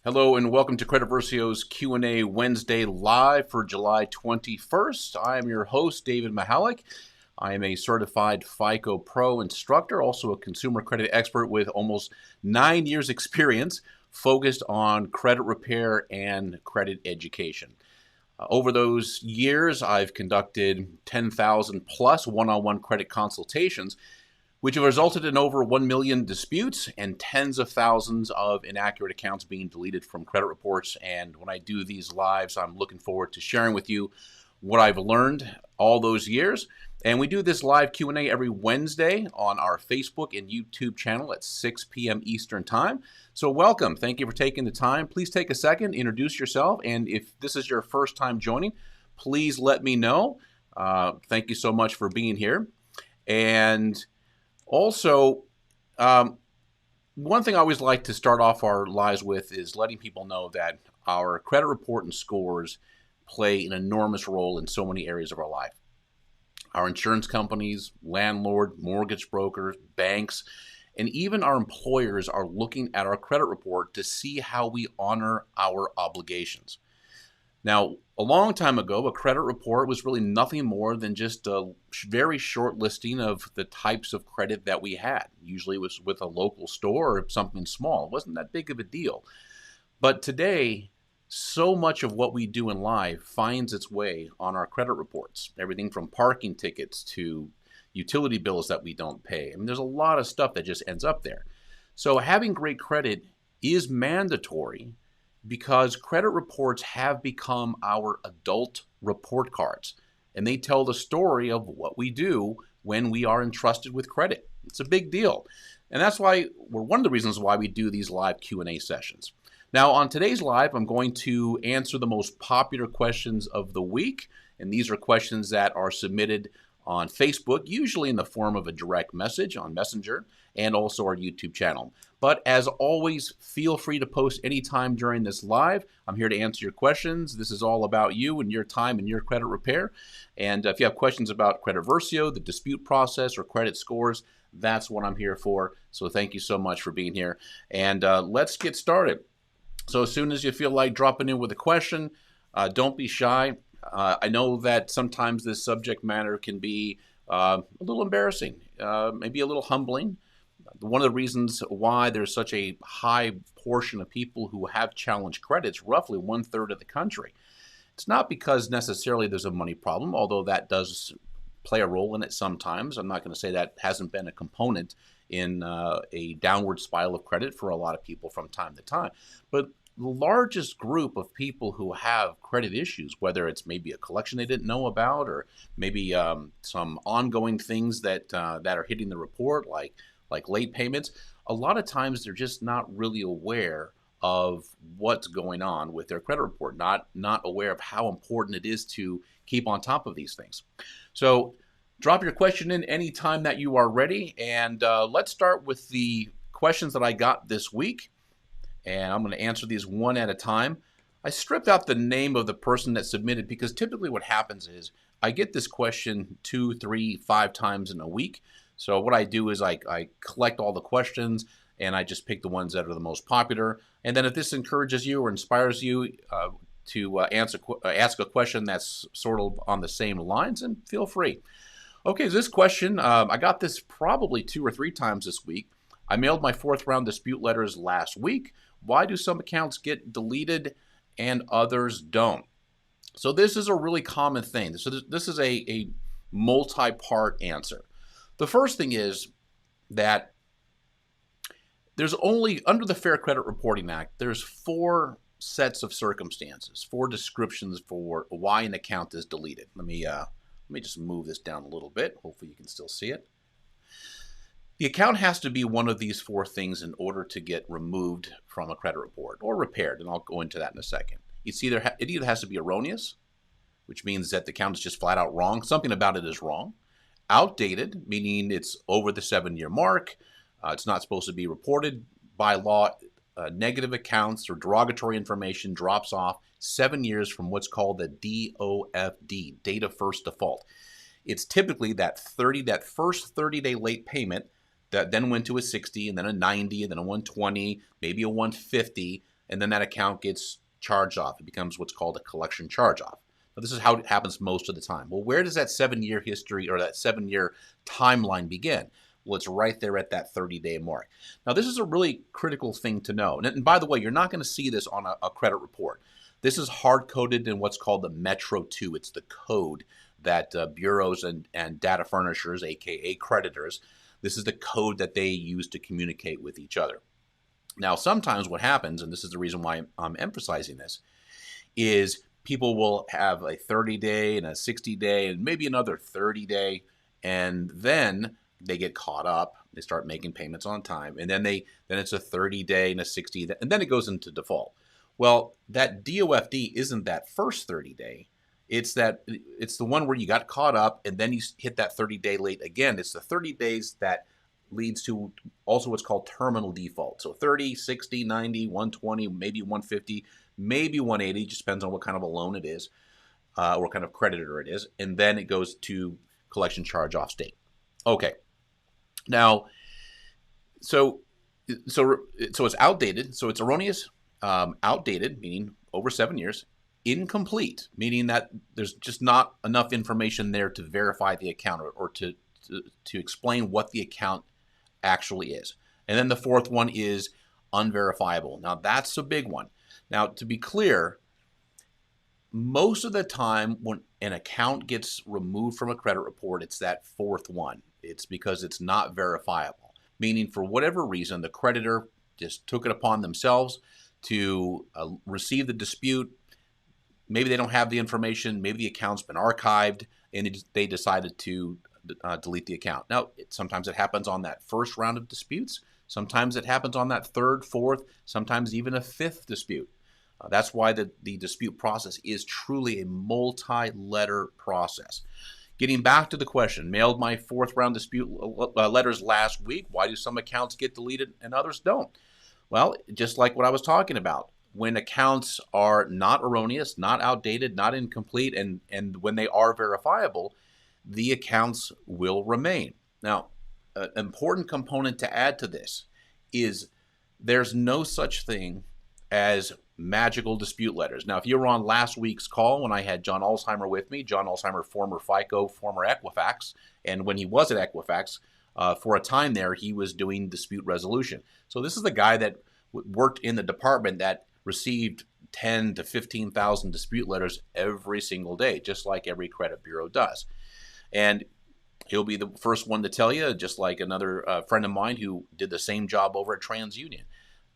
Hello and welcome to Credit Versio's Q&A Wednesday live for July 21st. I am your host, David Michalek. I am a certified FICO Pro instructor, also a consumer credit expert with almost 9 years experience focused on credit repair and credit education. Over those years, I've conducted 10,000 plus one-on-one credit consultations, which have resulted in over 1 million disputes and tens of thousands of inaccurate accounts being deleted from credit reports. And when I do these lives, I'm looking forward to sharing with you what I've learned all those years. And we do this live Q&A every Wednesday on our Facebook and YouTube channel at 6 p.m. Eastern Time. So welcome. Thank you for taking the time. Please take a second, introduce yourself. And if this is your first time joining, please let me know. Thank you so much for being here. And also, one thing I always like to start off our lives with is letting people know that our credit report and scores play an enormous role in so many areas of our life. Our insurance companies, landlord, mortgage brokers, banks, and even our employers are looking at our credit report to see how we honor our obligations. Now, a long time ago, a credit report was really nothing more than just a very short listing of the types of credit that we had. Usually it was with a local store or something small. It wasn't that big of a deal. But today, so much of what we do in life finds its way on our credit reports. Everything from parking tickets to utility bills that we don't pay. I mean, there's a lot of stuff that just ends up there. So having great credit is mandatory because credit reports have become our adult report cards, and they tell the story of what we do when we are entrusted with credit. It's a big deal, and that's why, one of the reasons why we do these live Q&A sessions. Now, on today's live, I'm going to answer the most popular questions of the week, and these are questions that are submitted on Facebook, usually in the form of a direct message on Messenger, and also our YouTube channel. But as always, feel free to post anytime during this live. I'm here to answer your questions. This is all about you and your time and your credit repair. And if you have questions about Credit Versio, the dispute process, or credit scores, that's what I'm here for. So thank you so much for being here. And let's get started. So as soon as you feel like dropping in with a question, don't be shy. I know that sometimes this subject matter can be a little embarrassing, maybe a little humbling. One of the reasons why there's such a high portion of people who have challenged credits, roughly 1/3 of the country, it's not because necessarily there's a money problem, although that does play a role in it sometimes. I'm not going to say that hasn't been a component in a downward spiral of credit for a lot of people from time to time. But the largest group of people who have credit issues, whether it's maybe a collection they didn't know about, or maybe some ongoing things that are hitting the report, like late payments, a lot of times they're just not really aware of what's going on with their credit report, not aware of how important it is to keep on top of these things. So drop your question in anytime that you are ready, and let's start with the questions that I got this week. And I'm going to answer these one at a time. I stripped out the name of the person that submitted because typically what happens is I get this question 2, 3, 5 times in a week. So what I do is I collect all the questions and I just pick the ones that are the most popular. And then if this encourages you or inspires you to ask a question that's sort of on the same lines, then feel free. Okay, so this question, I got this probably 2 or 3 times this week. I mailed my 4th round dispute letters last week. Why do some accounts get deleted and others don't? So this is a really common thing. So this is a multi-part answer. The first thing is that there's only, under the Fair Credit Reporting Act, there's 4 sets of circumstances, 4 descriptions for why an account is deleted. Let me just move this down a little bit. Hopefully you can still see it. The account has to be one of these 4 things in order to get removed from a credit report or repaired, and I'll go into that in a second. It either has to be erroneous, which means that the account is just flat out wrong. Something about it is wrong. Outdated, meaning it's over the 7-year mark. It's not supposed to be reported by law. Negative accounts or derogatory information drops off 7 years from what's called the DOFD, date of first default. It's typically that first 30-day late payment that then went to a 60 and then a 90 and then a 120, maybe a 150. and then that account gets charged off. It becomes what's called a collection charge-off. Now, this is how it happens most of the time. Well, where does that 7-year history or that 7-year timeline begin? Well, it's right there at that 30-day mark. Now, this is a really critical thing to know. And by the way, you're not going to see this on a credit report. This is hard-coded in what's called the Metro 2. It's the code that bureaus and data furnishers, aka creditors, this is the code that they use to communicate with each other. Now, sometimes what happens, and this is the reason why I'm emphasizing this, is people will have a 30-day and a 60-day and maybe another 30-day, and then they get caught up. They start making payments on time, and then it's a 30-day and a 60, and then it goes into default. Well, that DOFD isn't that first 30-day. It's the one where you got caught up and then you hit that 30-day late again. It's the 30 days that leads to also what's called terminal default. So 30, 60, 90, 120, maybe 150, maybe 180, just depends on what kind of a loan it is or what kind of creditor it is. And then it goes to collection charge-off state. Okay. Now, so it's outdated. So it's erroneous, outdated, meaning over 7 years. Incomplete, meaning that there's just not enough information there to verify the account or to explain what the account actually is. And then the fourth one is unverifiable. Now, that's a big one. Now, to be clear, most of the time when an account gets removed from a credit report, it's that fourth one. It's because it's not verifiable, meaning for whatever reason, the creditor just took it upon themselves to receive the dispute. Maybe they don't have the information. Maybe the account's been archived, and they decided to delete the account. Now, sometimes it happens on that first round of disputes. Sometimes it happens on that third, fourth, sometimes even a fifth dispute. That's why the dispute process is truly a multi-letter process. Getting back to the question, mailed my fourth round dispute letters last week. Why do some accounts get deleted and others don't? Well, just like what I was talking about. When accounts are not erroneous, not outdated, not incomplete, and when they are verifiable, the accounts will remain. Now, an important component to add to this is there's no such thing as magical dispute letters. Now, if you were on last week's call when I had John Alzheimer with me, John Alzheimer, former FICO, former Equifax, and when he was at Equifax, for a time there, he was doing dispute resolution. So this is the guy that worked in the department that received 10 to 15,000 dispute letters every single day, just like every credit bureau does. And he'll be the first one to tell you, just like another friend of mine who did the same job over at TransUnion,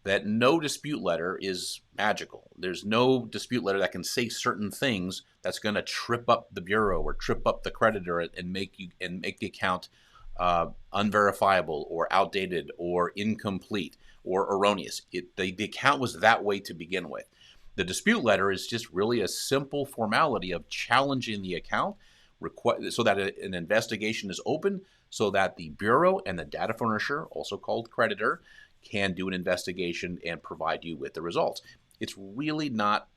that no dispute letter is magical. There's no dispute letter that can say certain things that's going to trip up the bureau or trip up the creditor and make the account unverifiable or outdated or incomplete or erroneous. The account was that way to begin with. The dispute letter is just really a simple formality of challenging the account so that an investigation is open so that the bureau and the data furnisher, also called creditor, can do an investigation and provide you with the results. It's really not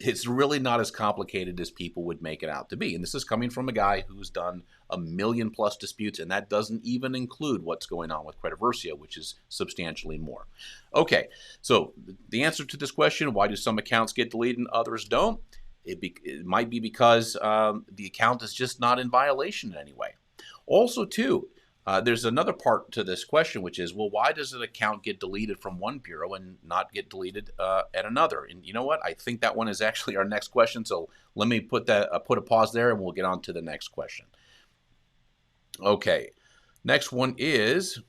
as complicated as people would make it out to be. And this is coming from a guy who's done 1 million+ disputes, and that doesn't even include what's going on with Credit Versio, which is substantially more. Okay, so the answer to this question, why do some accounts get deleted and others don't? It might be because the account is just not in violation in any way. Also, too, there's another part to this question, which is, well, why does an account get deleted from one bureau and not get deleted at another? And you know what? I think that one is actually our next question. So let me put a pause there, and we'll get on to the next question. Okay, next one is,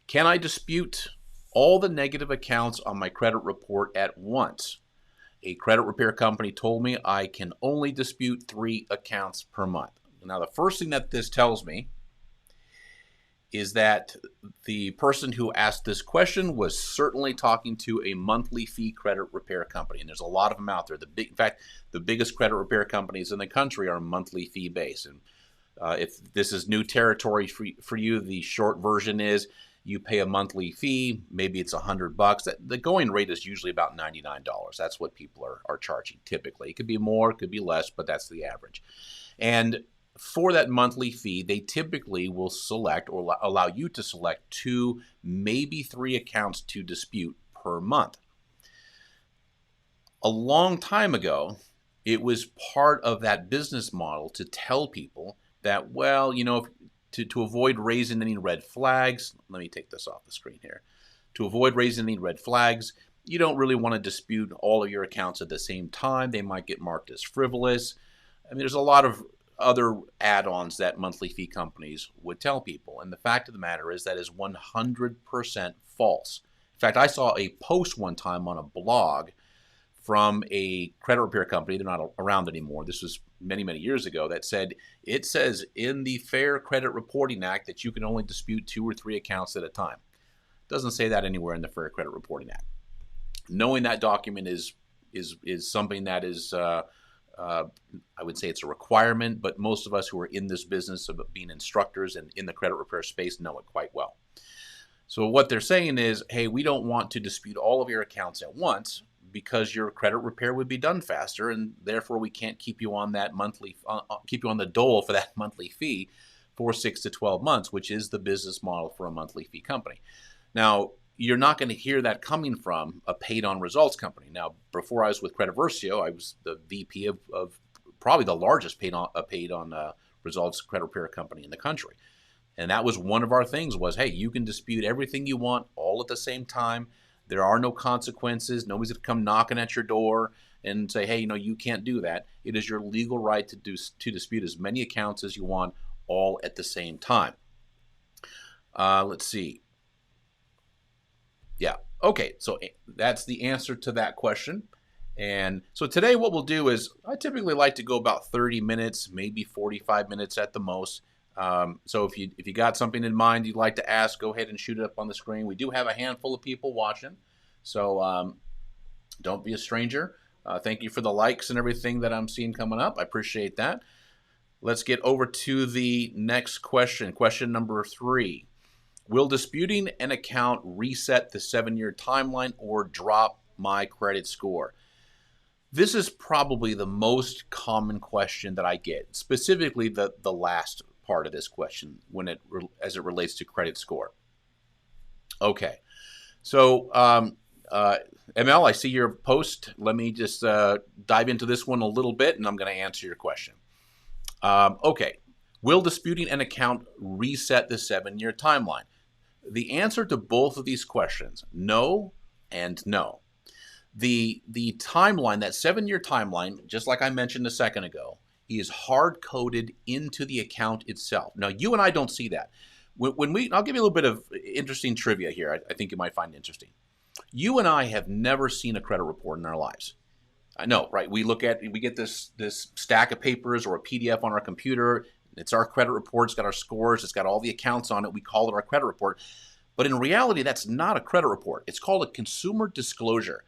can I dispute all the negative accounts on my credit report at once? A credit repair company told me I can only dispute 3 accounts per month. Now, the first thing that this tells me is that the person who asked this question was certainly talking to a monthly fee credit repair company. And there's a lot of them out there. In fact, the biggest credit repair companies in the country are monthly fee based. And if this is new territory for you, the short version is you pay a monthly fee. Maybe it's $100. The going rate is usually about $99. That's what people are charging typically. It could be more, it could be less, but that's the average. And for that monthly fee, they typically will select or allow you to select 2, maybe 3 accounts to dispute per month. A long time ago, it was part of that business model to tell people that, well, to avoid raising any red flags, let me take this off the screen here. To avoid raising any red flags, you don't really want to dispute all of your accounts at the same time. They might get marked as frivolous. I mean, there's a lot of other add-ons that monthly fee companies would tell people. And the fact of the matter is that is 100% false. In fact, I saw a post one time on a blog from a credit repair company. They're not around anymore. This was many, many years ago. That said, it says in the Fair Credit Reporting Act that you can only dispute 2 or 3 accounts at a time. It doesn't say that anywhere in the Fair Credit Reporting Act. Knowing that document is something that is, I would say it's a requirement, but most of us who are in this business of being instructors and in the credit repair space know it quite well. So what they're saying is, hey, we don't want to dispute all of your accounts at once because your credit repair would be done faster, and therefore we can't keep you on that keep you on the dole for that monthly fee for 6 to 12 months, which is the business model for a monthly fee company. Now, you're not going to hear that coming from a paid-on results company. Now, before I was with Credit Versio, I was the VP of probably the largest paid-on results credit repair company in the country. And that was one of our things was, hey, you can dispute everything you want all at the same time. There are no consequences. Nobody's going to come knocking at your door and say, hey, you can't do that. It is your legal right to dispute as many accounts as you want all at the same time. Let's see. Yeah. Okay. So that's the answer to that question. And so today what we'll do is I typically like to go about 30 minutes, maybe 45 minutes at the most. So if you got something in mind you'd like to ask, go ahead and shoot it up on the screen. We do have a handful of people watching. So don't be a stranger. Thank you for the likes and everything that I'm seeing coming up. I appreciate that. Let's get over to the next question. Question number 3. Will disputing an account reset the 7-year timeline or drop my credit score? This is probably the most common question that I get, specifically the last part of this question as it relates to credit score. Okay, so ML, I see your post. Let me just dive into this one a little bit, and I'm going to answer your question. Okay, will disputing an account reset the 7-year timeline? The answer to both of these questions, no and no. The timeline, that 7-year timeline, just like I mentioned a second ago, is hard-coded into the account itself. Now, you and I don't see that. I'll give you a little bit of interesting trivia here. I think you might find interesting. You and I have never seen a credit report in our lives. I know, right? We get this stack of papers or a PDF on our computer. It's our credit report. It's got our scores. It's got all the accounts on it. We call it our credit report. But in reality, that's not a credit report. It's called a consumer disclosure.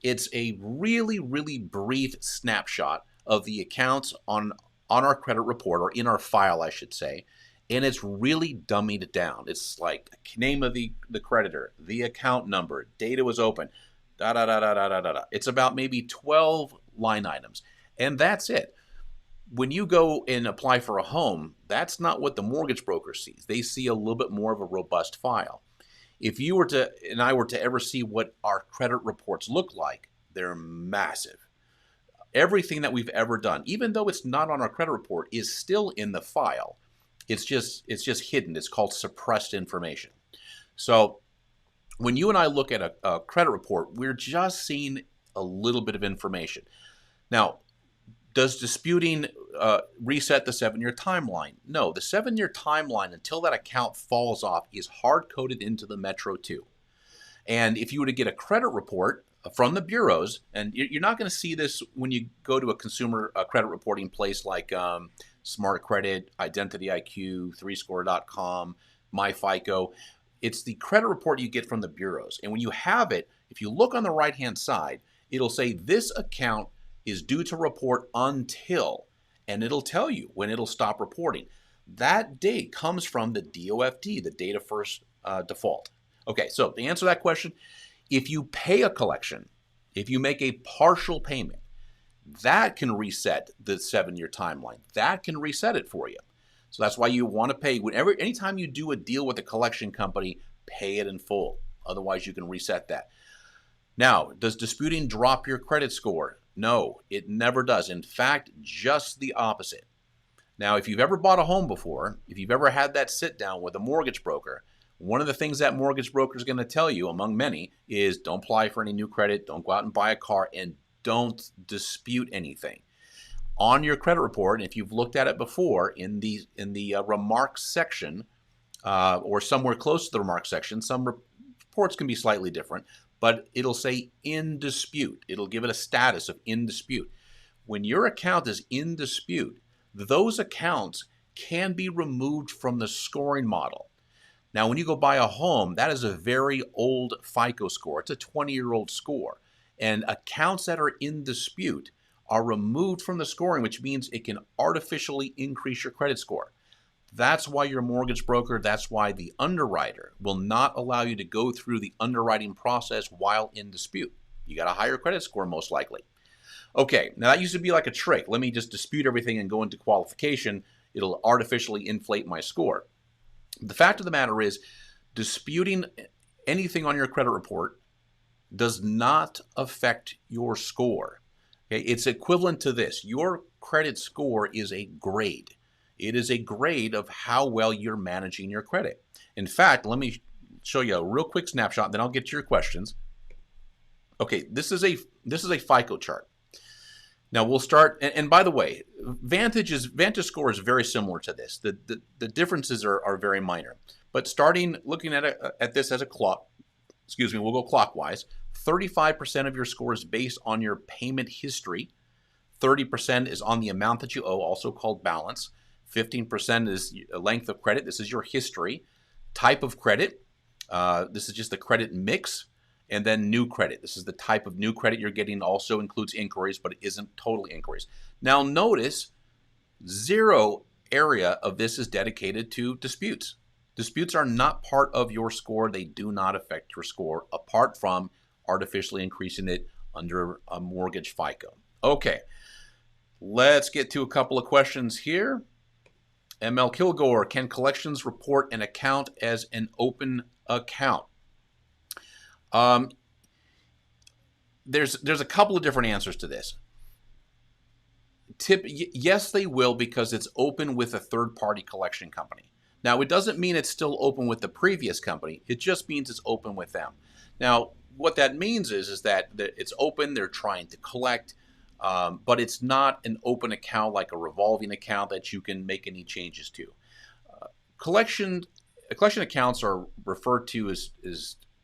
It's a really, really brief snapshot of the accounts on our credit report, or in our file, I should say. And it's really dummied down. It's like name of the creditor, the account number, data was open, da-da-da-da-da-da-da. It's about maybe 12 line items. And that's it. When you go and apply for a home, that's not what the mortgage broker sees. They see a little bit more of a robust file. If you and I were to ever see what our credit reports look like, they're massive. Everything that we've ever done, even though it's not on our credit report, is still in the file. It's just hidden. It's called suppressed information. So when you and I look at a credit report, we're just seeing a little bit of information. Now, does disputing reset the 7-year timeline? No, the 7-year timeline until that account falls off is hard-coded into the Metro 2. And if you were to get a credit report from the bureaus, and you're not going to see this when you go to a consumer credit reporting place like Smart Credit, Identity IQ, 3score.com, MyFICO. It's the credit report you get from the bureaus. And when you have it, if you look on the right-hand side, it'll say this account is due to report until, and it'll tell you when it'll stop reporting. That date comes from the DOFD, the date of first default. Okay, so to answer that question, if you pay a collection, if you make a partial payment, that can reset the 7-year timeline. That can reset it for you. So that's why you want to pay. Anytime you do a deal with a collection company, pay it in full. Otherwise, you can reset that. Now, does disputing drop your credit score? No, it never does. In fact, just the opposite. Now, if you've ever bought a home before, if you've ever had that sit down with a mortgage broker, one of the things that mortgage broker is going to tell you, among many, is don't apply for any new credit, don't go out and buy a car, and don't dispute anything. On your credit report, if you've looked at it before, in the remarks section, or somewhere close to the remarks section, some reports can be slightly different, but it'll say in dispute. It'll give it a status of in dispute. When your account is in dispute, those accounts can be removed from the scoring model. Now, when you go buy a home, that is a very old FICO score. It's a 20-year-old score. And accounts that are in dispute are removed from the scoring, which means it can artificially increase your credit score. That's why your mortgage broker, that's why the underwriter will not allow you to go through the underwriting process while in dispute. You got a higher credit score, most likely. Okay, now that used to be like a trick. Let me just dispute everything and go into qualification. It'll artificially inflate my score. The fact of the matter is, disputing anything on your credit report does not affect your score. Okay, it's equivalent to this. Your credit score is a grade. It is a grade of how well you're managing your credit. In fact, let me show you a real quick snapshot, then I'll get to your questions. Okay, this is a FICO chart. Now we'll start, and by the way, Vantage score is very similar to this. The differences are very minor. But looking at this as a clock, we'll go clockwise. 35% of your score is based on your payment history. 30% is on the amount that you owe, also called balance. 15% is length of credit. This is your history. Type of credit. This is just the credit mix. And then new credit. This is the type of new credit you're getting. Also includes inquiries, but it isn't totally inquiries. Now notice, zero area of this is dedicated to disputes. Disputes are not part of your score. They do not affect your score, apart from artificially increasing it under a mortgage FICO. Okay, let's get to a couple of questions here. ML Kilgore, can collections report an account as an open account? There's a couple of different answers to this. Yes, they will, because it's open with a third-party collection company. Now, it doesn't mean it's still open with the previous company. It just means it's open with them. Now, what that means is that it's open, they're trying to collect, but it's not an open account like a revolving account that you can make any changes to. Collection accounts are referred to as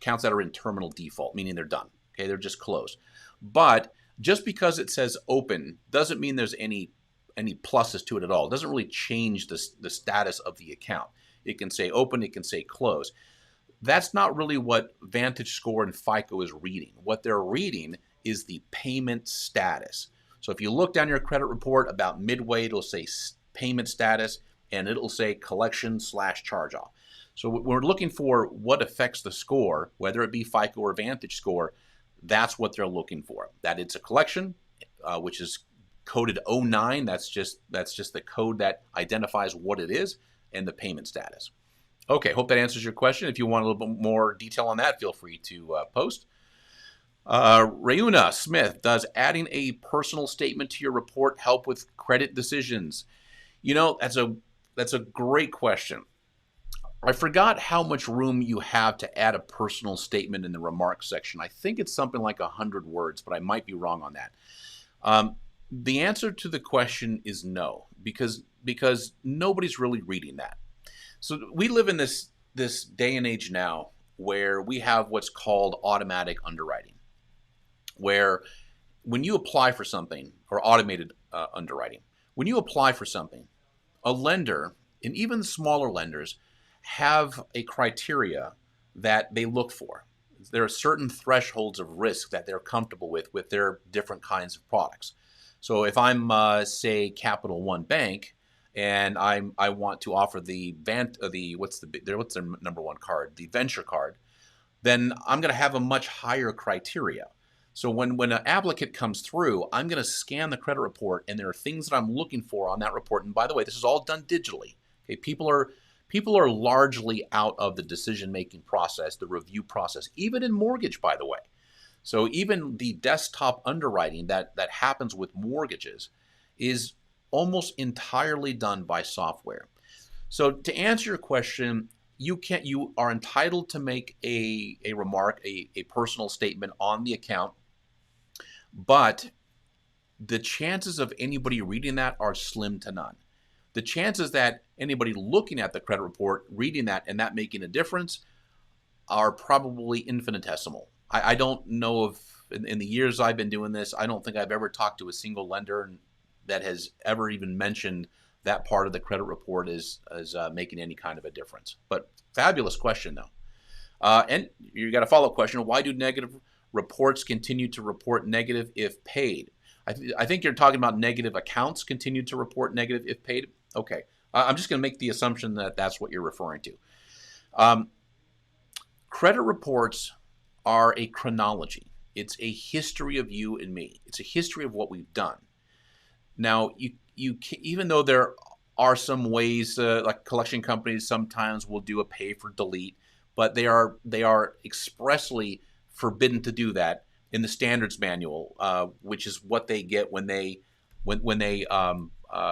accounts that are in terminal default, meaning they're done. Okay, they're just closed. But just because it says open doesn't mean there's any pluses to it at all. It doesn't really change the status of the account. It can say open, it can say close. That's not really what Vantage Score and FICO is reading. What they're reading is the payment status. So if you look down your credit report about midway, it'll say payment status, and it'll say collection/charge-off. So we're looking for what affects the score, whether it be FICO or Vantage Score. That's what they're looking for. That it's a collection, which is coded 09. That's just the code that identifies what it is, and the payment status. Okay, hope that answers your question. If you want a little bit more detail on that, feel free to post. Rayuna Smith, does adding a personal statement to your report help with credit decisions? You know, that's a great question. I forgot how much room you have to add a personal statement in the remarks section. I think it's something like 100 words, but I might be wrong on that. The answer to the question is no, because nobody's really reading that. So we live in this day and age now where we have what's called automatic underwriting, where when you apply for something, or automated underwriting, when you apply for something, a lender, and even smaller lenders, have a criteria that they look for. There are certain thresholds of risk that they're comfortable with their different kinds of products. So if I'm, say, Capital One Bank, and I want to offer what's their number one card, the venture card, then I'm going to have a much higher criteria. So when an applicant comes through, I'm going to scan the credit report, and there are things that I'm looking for on that report. And by the way, this is all done digitally. Okay, people are largely out of the decision-making process, the review process, even in mortgage, by the way. So even the desktop underwriting that happens with mortgages is almost entirely done by software. So to answer your question, you are entitled to make a remark, a personal statement on the account, but the chances of anybody reading that are slim to none. The chances that anybody looking at the credit report, reading that, and that making a difference are probably infinitesimal. I don't know if in the years I've been doing this, I don't think I've ever talked to a single lender that has ever even mentioned that part of the credit report is making any kind of a difference. But fabulous question, though. And you got a follow-up question. Why do negative reports continue to report negative if paid? I think you're talking about negative accounts continue to report negative if paid. Okay. I'm just going to make the assumption that that's what you're referring to. Credit reports are a chronology. It's a history of you and me. It's a history of what we've done. Now, even though there are some ways, like collection companies sometimes will do a pay for delete, but they are expressly forbidden to do that in the standards manual, which is what they get when they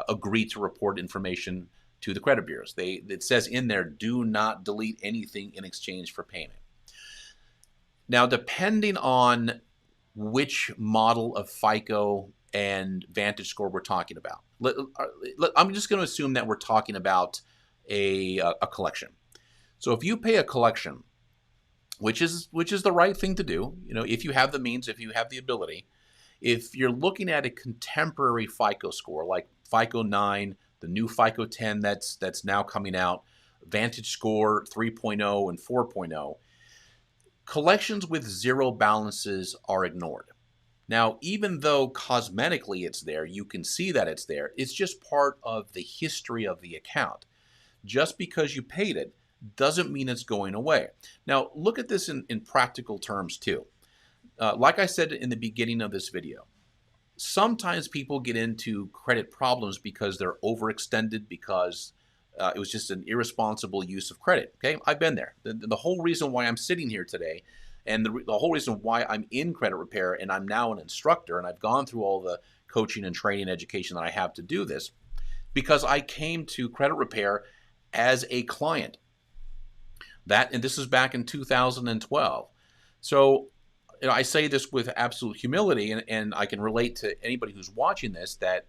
agree to report information to the credit bureaus. It says in there, do not delete anything in exchange for payment. Now, depending on which model of FICO and Vantage score we're talking about, I'm just going to assume that we're talking about a collection. So if you pay a collection, which is the right thing to do, if you have the means, if you have the ability, if you're looking at a contemporary FICO score like FICO 9, the new FICO 10 that's now coming out, Vantage score 3.0 and 4.0, collections with zero balances are ignored. Now, even though cosmetically it's there, you can see that it's there, it's just part of the history of the account. Just because you paid it doesn't mean it's going away. Now, look at this in practical terms too. Like I said in the beginning of this video, sometimes people get into credit problems because they're overextended, because it was just an irresponsible use of credit. Okay, I've been there. The whole reason why I'm sitting here today, and the whole reason why I'm in credit repair and I'm now an instructor and I've gone through all the coaching and training education that I have to do this, because I came to credit repair as a client. And this is back in 2012. So I say this with absolute humility, and I can relate to anybody who's watching this that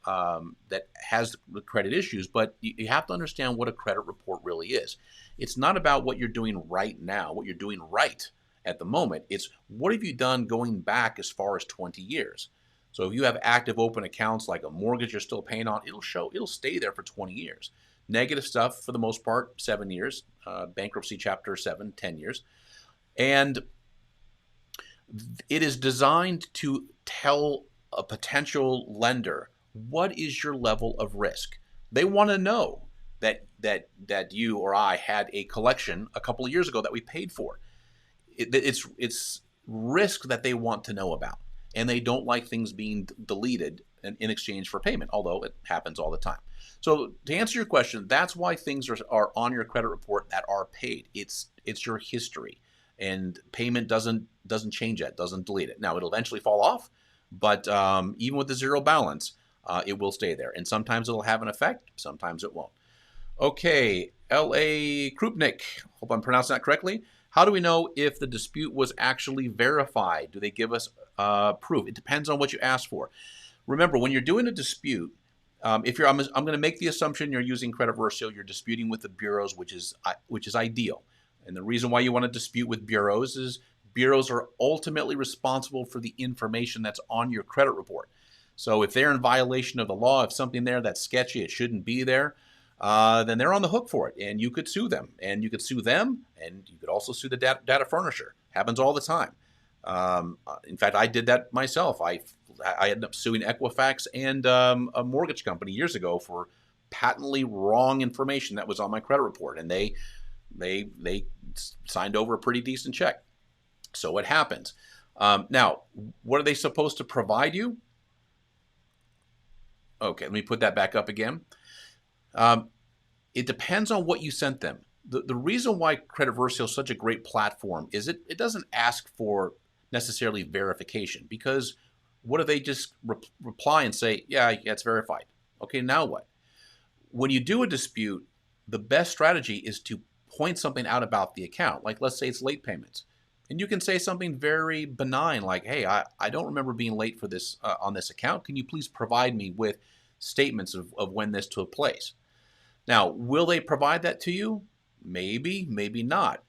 has the credit issues. But you have to understand what a credit report really is. It's not about what you're doing right now, what you're doing right at the moment. It's what have you done going back as far as 20 years. So if you have active open accounts like a mortgage you're still paying on, it'll stay there for 20 years. Negative stuff, for the most part, 7 years. Bankruptcy Chapter 7, 10 years. And it is designed to tell a potential lender, what is your level of risk? They want to know that you or I had a collection a couple of years ago that we paid for. It's risk that they want to know about. And they don't like things being deleted in exchange for payment, although it happens all the time. So to answer your question, that's why things are on your credit report that are paid. It's your history, and payment doesn't change that, doesn't delete it. Now, it'll eventually fall off, but even with the zero balance, it will stay there. And sometimes it'll have an effect, sometimes it won't. Okay, L.A. Krupnik, hope I'm pronouncing that correctly. How do we know if the dispute was actually verified? Do they give us proof? It depends on what you ask for. Remember, when you're doing a dispute, I'm going to make the assumption you're using Credit Versio, you're disputing with the bureaus, which is ideal. And the reason why you want to dispute with bureaus is bureaus are ultimately responsible for the information that's on your credit report. So if they're in violation of the law, if something there that's sketchy, it shouldn't be there, then they're on the hook for it, and you could sue them. And you could sue them, and you could also sue the data furnisher. Happens all the time. In fact, I did that myself. I ended up suing Equifax and a mortgage company years ago for patently wrong information that was on my credit report, and they signed over a pretty decent check. So it happens. Now, what are they supposed to provide you? Okay, let me put that back up again. It depends on what you sent them. The reason why Credit Versio is such a great platform is it doesn't ask for necessarily verification, because what if they just reply and say, yeah, it's verified? Okay, now what? When you do a dispute, the best strategy is to point something out about the account. Like, let's say it's late payments. And you can say something very benign like, hey, I don't remember being late for this on this account. Can you please provide me with statements of when this took place? Now, will they provide that to you? Maybe, maybe not.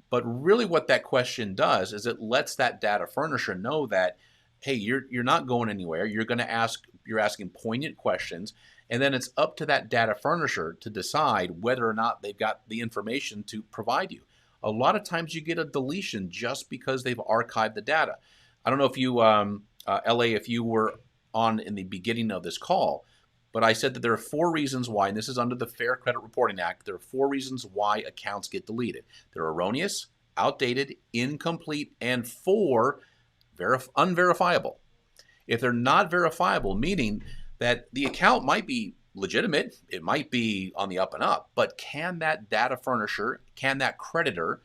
But really what that question does is it lets that data furnisher know that, hey, you're not going anywhere. You're asking poignant questions, and then it's up to that data furnisher to decide whether or not they've got the information to provide you. A lot of times you get a deletion just because they've archived the data. I don't know if you, LA, if you were on in the beginning of this call, but I said that there are 4 reasons why, and this is under the Fair Credit Reporting Act, there are 4 reasons why accounts get deleted. They're erroneous, outdated, incomplete, and 4, unverifiable. If they're not verifiable, meaning that the account might be legitimate, it might be on the up and up, but can that data furnisher, can that creditor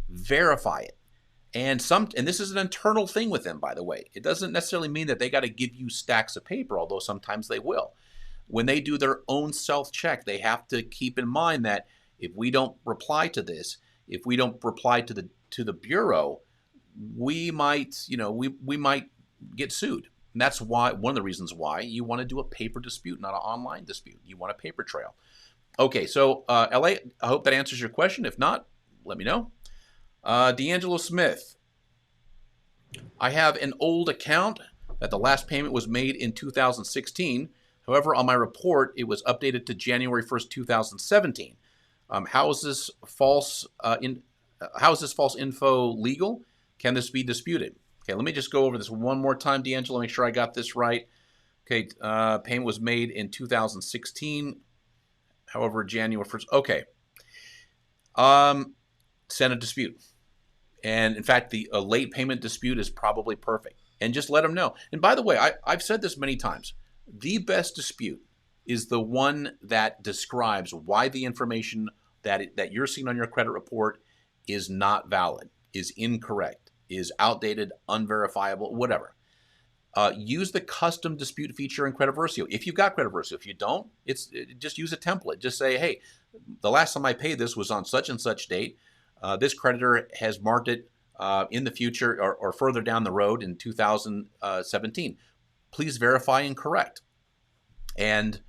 verify it? And this is an internal thing with them, by the way. It doesn't necessarily mean that they got to give you stacks of paper, although sometimes they will. When they do their own self-check, they have to keep in mind that if we don't reply to this, if we don't reply to the bureau, we might, we might get sued. And that's why one of the reasons why you want to do a paper dispute, not an online dispute. You want a paper trail. Okay, so LA, I hope that answers your question. If not, let me know. D'Angelo Smith, I have an old account that the last payment was made in 2016. However, on my report, it was updated to January 1st, 2017. How is this false info legal? Can this be disputed? Okay, let me just go over this one more time, D'Angelo, make sure I got this right. Okay, payment was made in 2016. However, January 1st. Okay. Send a dispute. And in fact, a late payment dispute is probably perfect. And just let them know. And by the way, I've said this many times. The best dispute is the one that describes why the information that you're seeing on your credit report is not valid, is incorrect, is outdated, unverifiable, whatever. Use the custom dispute feature in Credit Versio. If you've got Credit Versio, if you don't, just use a template. Just say, hey, the last time I paid this was on such and such date. This creditor has marked it in the future or further down the road in 2017. Please verify and correct. And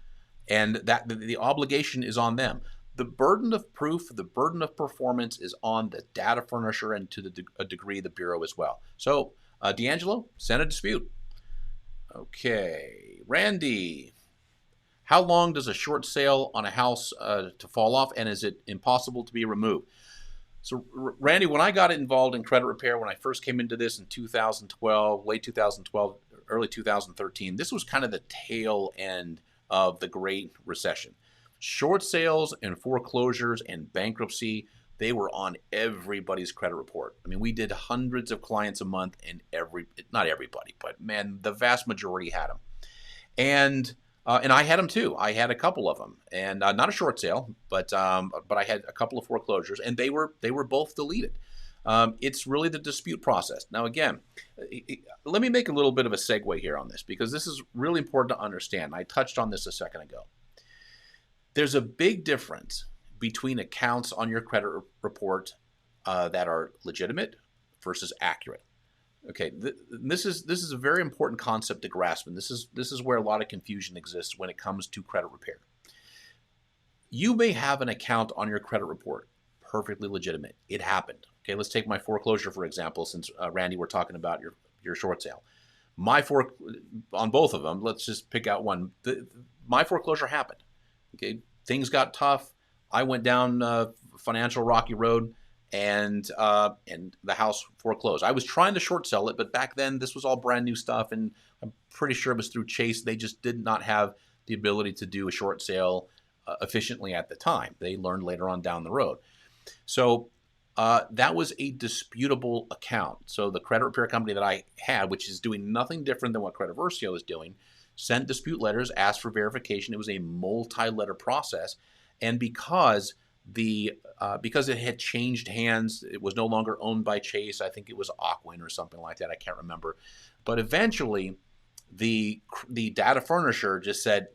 that the obligation is on them. The burden of proof, the burden of performance is on the data furnisher and to a degree the bureau as well. So, D'Angelo, send a dispute. Okay, Randy, how long does a short sale on a house to fall off, and is it impossible to be removed? So, Randy, when I got involved in credit repair, when I first came into this in 2012, late 2012, early 2013, this was kind of the tail end of the Great Recession. Short sales and foreclosures and bankruptcy, they were on everybody's credit report. I mean, we did hundreds of clients a month, and not everybody, but man, the vast majority had them. And I had them too. I had a couple of them, and not a short sale, but I had a couple of foreclosures, and they were both deleted. It's really the dispute process. Now, again, let me make a little bit of a segue here on this, because this is really important to understand. I touched on this a second ago. There's a big difference between accounts on your credit report that are legitimate versus accurate. Okay, this is a very important concept to grasp, and this is where a lot of confusion exists when it comes to credit repair. You may have an account on your credit report perfectly legitimate. It happened. Okay, let's take my foreclosure for example, since Randy, we're talking about your short sale. On both of them, let's just pick out one. My foreclosure happened. Okay, things got tough. I went down financial rocky road, and the house foreclosed. I was trying to short sell it, but back then this was all brand new stuff, and I'm pretty sure it was through Chase. They just did not have the ability to do a short sale efficiently at the time. They learned later on down the road. So that was a disputable account. So the credit repair company that I had, which is doing nothing different than what Credit Versio is doing, sent dispute letters, asked for verification. It was a multi-letter process. And because because it had changed hands, it was no longer owned by Chase. I think it was Aquin or something like that. I can't remember. But eventually, the data furnisher just said,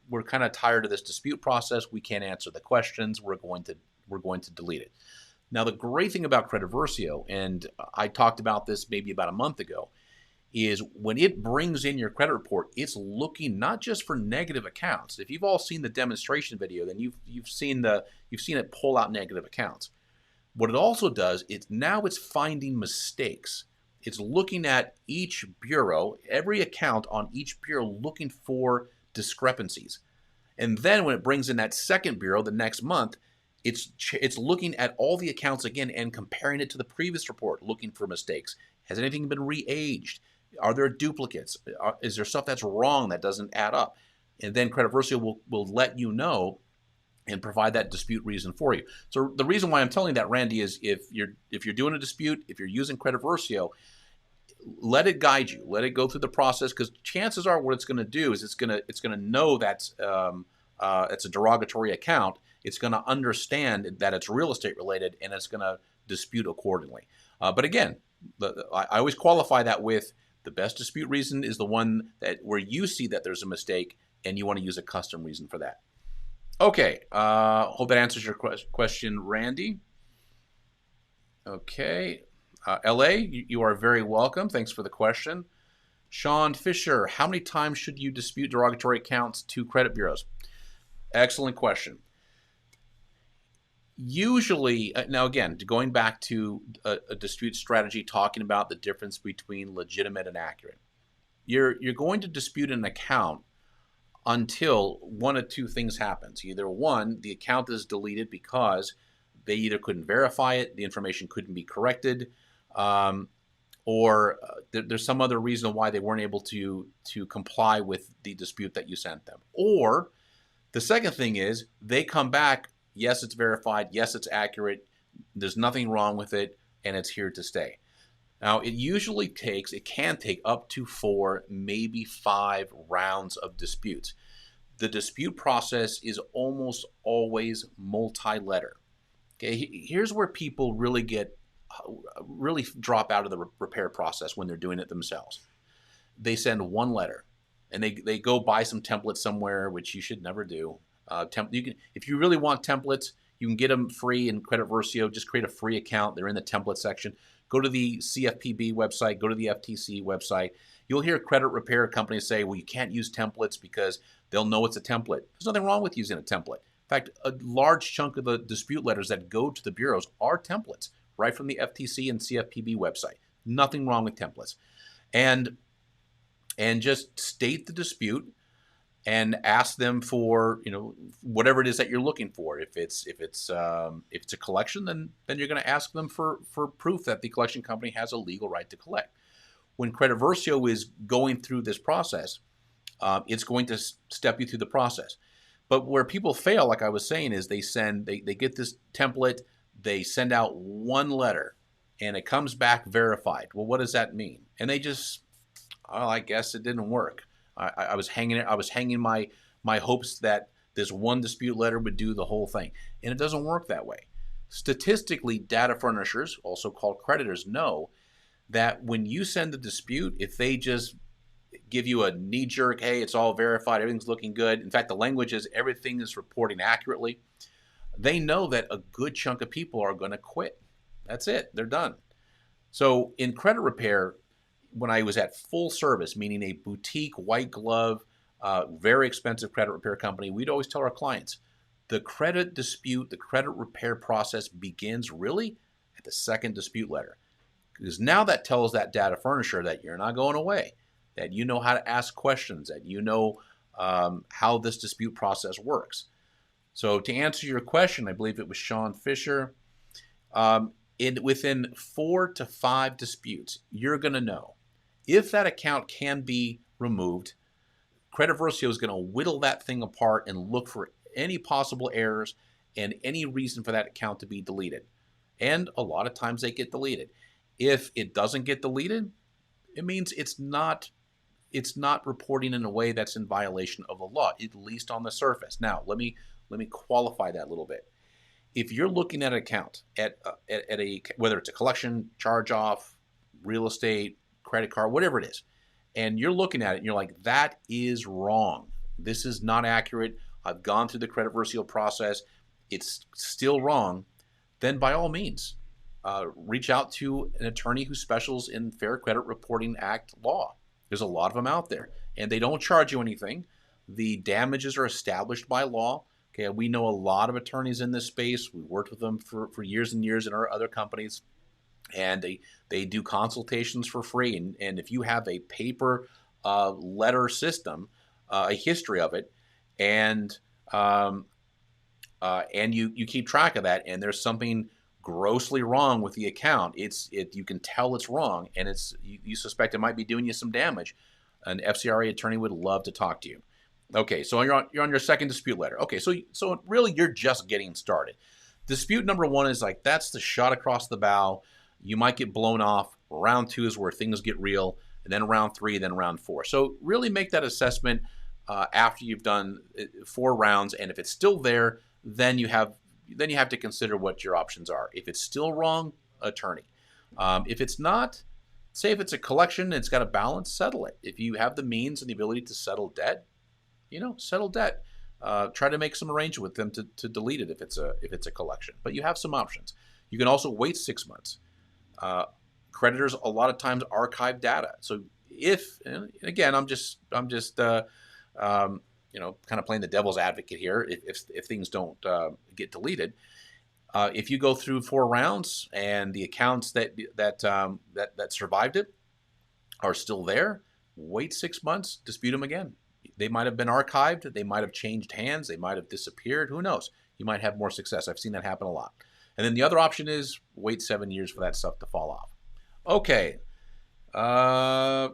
we're kind of tired of this dispute process. We can't answer the questions. We're going to delete it. Now, the great thing about Credit Versio, and I talked about this maybe about a month ago, is when it brings in your credit report, it's looking not just for negative accounts. If you've all seen the demonstration video, then you've seen it pull out negative accounts. What it also does is now it's finding mistakes. It's looking at each bureau, every account on each bureau, looking for discrepancies. And then when it brings in that second bureau the next month, it's looking at all the accounts again and comparing it to the previous report, looking for mistakes. Has anything been re-aged? Are there duplicates? Is there stuff that's wrong that doesn't add up? And then Credit Versio will let you know and provide that dispute reason for you. So the reason why I'm telling you that, Randy, is if you're doing a dispute, if you're using Credit Versio, let it guide you. Let it go through the process, because chances are what it's going to do is it's going to know that's a derogatory account. It's going to understand that it's real estate related, and it's going to dispute accordingly. But again, I always qualify that with the best dispute reason is the one where you see that there's a mistake and you want to use a custom reason for that. Okay, hope that answers your question, Randy. Okay, LA, you are very welcome. Thanks for the question. Sean Fisher, how many times should you dispute derogatory accounts to credit bureaus? Excellent question. Usually, now again, going back to a dispute strategy, talking about the difference between legitimate and accurate, you're going to dispute an account until one of two things happens. Either one, the account is deleted because they either couldn't verify it, the information couldn't be corrected, or there's some other reason why they weren't able to comply with the dispute that you sent them. Or the second thing is they come back, yes, it's verified, yes, it's accurate, there's nothing wrong with it, and it's here to stay. Now, it can take up to 4, maybe 5 rounds of disputes. The dispute process is almost always multi-letter. Okay, here's where people really drop out of the repair process when they're doing it themselves. They send one letter, and they go buy some templates somewhere, which you should never do. If you really want templates, you can get them free in Credit Versio. Just create a free account. They're in the template section. Go to the CFPB website. Go to the FTC website. You'll hear credit repair companies say, well, you can't use templates because they'll know it's a template. There's nothing wrong with using a template. In fact, a large chunk of the dispute letters that go to the bureaus are templates, right from the FTC and CFPB website. Nothing wrong with templates. And just state the dispute and ask them for, whatever it is that you're looking for. If it's a collection, then you're going to ask them for proof that the collection company has a legal right to collect. When Credit Versio is going through this process, it's going to step you through the process. But where people fail, like I was saying, is they get this template, they send out one letter, and it comes back verified. Well, what does that mean? And they just, I guess it didn't work. I was hanging my hopes that this one dispute letter would do the whole thing, and it doesn't work that way. Statistically, data furnishers, also called creditors, know that when you send the dispute, if they just give you a knee-jerk, hey, it's all verified, everything's looking good. In fact, the language is everything is reporting accurately. They know that a good chunk of people are going to quit. That's it. They're done. So in credit repair, when I was at full service, meaning a boutique, white glove, very expensive credit repair company, we'd always tell our clients, the credit dispute, the credit repair process begins really at the second dispute letter. Because now that tells that data furnisher that you're not going away, that you know how to ask questions, that you know how this dispute process works. So to answer your question, I believe it was Sean Fisher, within 4 to 5 disputes, you're going to know if that account can be removed. Credit Versio is going to whittle that thing apart and look for any possible errors and any reason for that account to be deleted. And a lot of times they get deleted. If it doesn't get deleted, it means it's not reporting in a way that's in violation of the law, at least on the surface. Now, let me qualify that a little bit. if you're looking at an account at a, whether it's a collection, charge off, real estate, credit card, whatever it is, and you're looking at it and you're like, that is wrong. This is not accurate. I've gone through the Credit Versio process. It's still wrong. Then by all means, reach out to an attorney who specializes in Fair Credit Reporting Act law. There's a lot of them out there, and they don't charge you anything. The damages are established by law. Okay, we know a lot of attorneys in this space. We worked with them for years and years in our other companies, and they do consultations for free. And if you have a paper letter system, a history of it, and you keep track of that, and there's something grossly wrong with the account, you can tell it's wrong, and you suspect it might be doing you some damage, an FCRA attorney would love to talk to you. Okay, so you're on your second dispute letter. Okay, so really you're just getting started. Dispute number one is like, that's the shot across the bow. You might get blown off. Round two is where things get real, and then round three, then round four. So really make that assessment after you've done 4 rounds, and if it's still there, then you have to consider what your options are. If it's still wrong, attorney. If it's not, say if it's a collection and it's got a balance, settle it. If you have the means and the ability to settle debt, settle debt. Try to make some arrangement with them to delete it if it's a collection. But you have some options. You can also wait 6 months. Creditors a lot of times archive data. So and again, I'm just kind of playing the devil's advocate here. If things don't get deleted, if you go through 4 rounds and the accounts that survived it are still there, wait 6 months, dispute them again. They might have been archived. They might have changed hands. They might have disappeared. Who knows? You might have more success. I've seen that happen a lot. And then the other option is wait 7 years for that stuff to fall off. Okay. I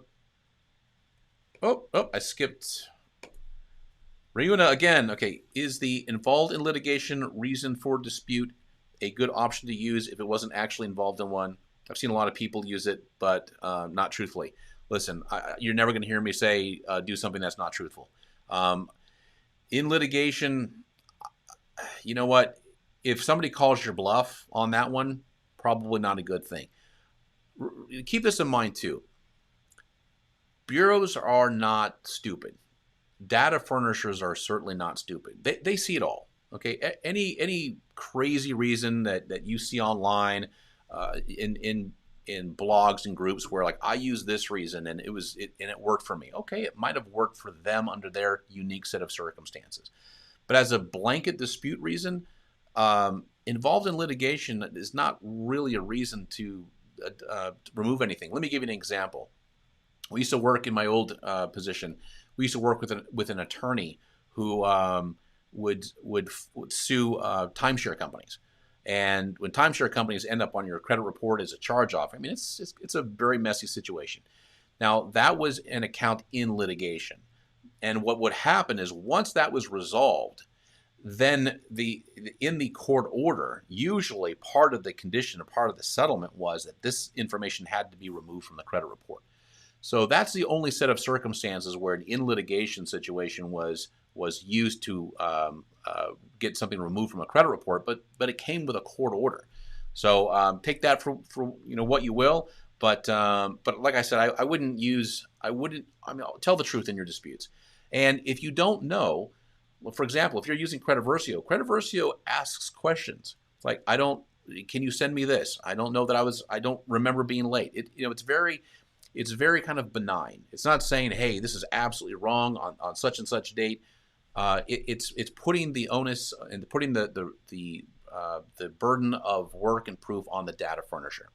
skipped. Reuna again. Okay. Is the involved in litigation reason for dispute a good option to use if it wasn't actually involved in one? I've seen a lot of people use it, but not truthfully. Listen, you're never going to hear me say do something that's not truthful. In litigation, you know what? If somebody calls your bluff on that one, probably not a good thing. Keep this in mind too. Bureaus are not stupid. Data furnishers are certainly not stupid. They see it all. Okay, any crazy reason that you see online in blogs and groups where like I use this reason and it worked for me. Okay, it might have worked for them under their unique set of circumstances, but as a blanket dispute reason, involved in litigation is not really a reason to remove anything. Let me give you an example. We used to work in my old position. We used to work with an attorney who would sue timeshare companies. And when timeshare companies end up on your credit report as a charge-off, I mean, it's a very messy situation. Now, that was an account in litigation. And what would happen is once that was resolved, then in the court order, usually part of the condition or part of the settlement was that this information had to be removed from the credit report. So that's the only set of circumstances where an in litigation situation was used to get something removed from a credit report, but it came with a court order. So take that for what you will. But like I said, I wouldn't. I'll tell the truth in your disputes. And if you don't know, well, for example, if you're using Credit Versio asks questions like, can you send me this? I don't know that I don't remember being late. It's very kind of benign. It's not saying, hey, this is absolutely wrong on such and such date. It's putting the onus and putting the burden of work and proof on the data furnisher.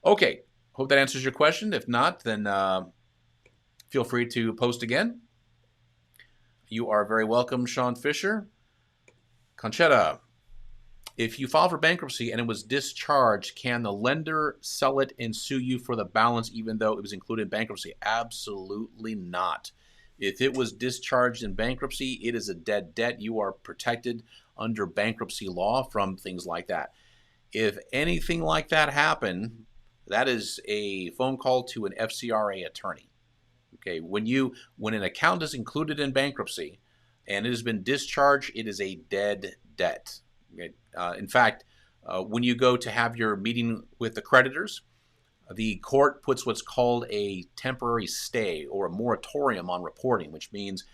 Okay, hope that answers your question. If not, then feel free to post again. You are very welcome, Sean Fisher. Conchetta, if you file for bankruptcy and it was discharged, can the lender sell it and sue you for the balance even though it was included in bankruptcy? Absolutely not. If it was discharged in bankruptcy, it is a dead debt. You are protected under bankruptcy law from things like that. If anything like that happened, that is a phone call to an FCRA attorney. Okay, when an account is included in bankruptcy and it has been discharged, it is a dead debt. In fact, when you go to have your meeting with the creditors, the court puts what's called a temporary stay or a moratorium on reporting, which means